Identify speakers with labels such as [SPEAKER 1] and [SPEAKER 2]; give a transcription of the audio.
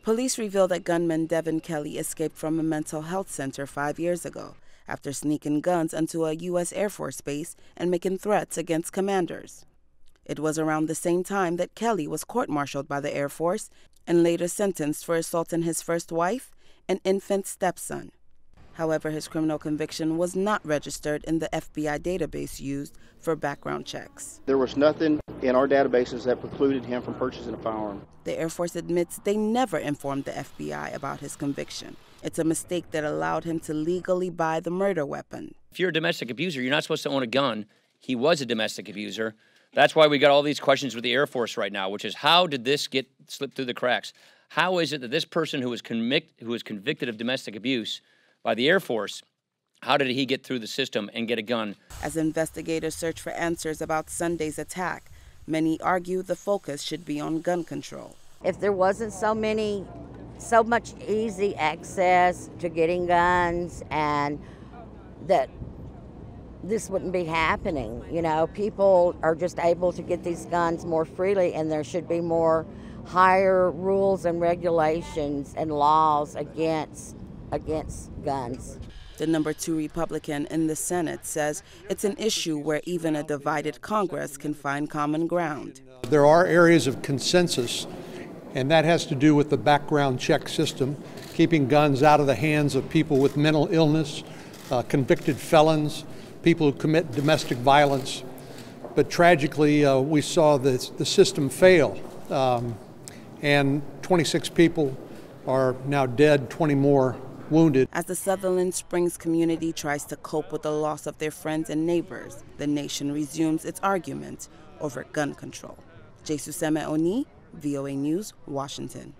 [SPEAKER 1] Police revealed that gunman Devin Kelly escaped from a mental health center 5 years ago after sneaking guns onto a U.S. Air Force base and making threats against commanders. It was around the same time that Kelly was court-martialed by the Air Force and later sentenced for assaulting his first wife and infant stepson. However, his criminal conviction was not registered in the FBI database used for background checks.
[SPEAKER 2] There was nothing in our databases that precluded him from purchasing a firearm.
[SPEAKER 1] The Air Force admits they never informed the FBI about his conviction. It's a mistake that allowed him to legally buy the murder weapon.
[SPEAKER 3] If you're a domestic abuser, you're not supposed to own a gun. He was a domestic abuser. That's why we got all these questions with the Air Force right now, which is how did this get slipped through the cracks? How is it that this person who was convicted of domestic abuse by the Air Force, how did he get through the system and get a gun?
[SPEAKER 1] As investigators search for answers about Sunday's attack, many argue the focus should be on gun control.
[SPEAKER 4] If there wasn't so much easy access to getting guns, and that this wouldn't be happening. You know, people are just able to get these guns more freely, and there should be more higher rules and regulations and laws against guns.
[SPEAKER 1] The number 2 Republican in the Senate says it's an issue where even a divided Congress can find common ground.
[SPEAKER 5] There are areas of consensus, and that has to do with the background check system, keeping guns out of the hands of people with mental illness, convicted felons, people who commit domestic violence. But tragically, we saw the system fail, and 26 people are now dead, 20 more wounded.
[SPEAKER 1] As the Sutherland Springs community tries to cope with the loss of their friends and neighbors, the nation resumes its argument over gun control. Jesuseme Oni, VOA News, Washington.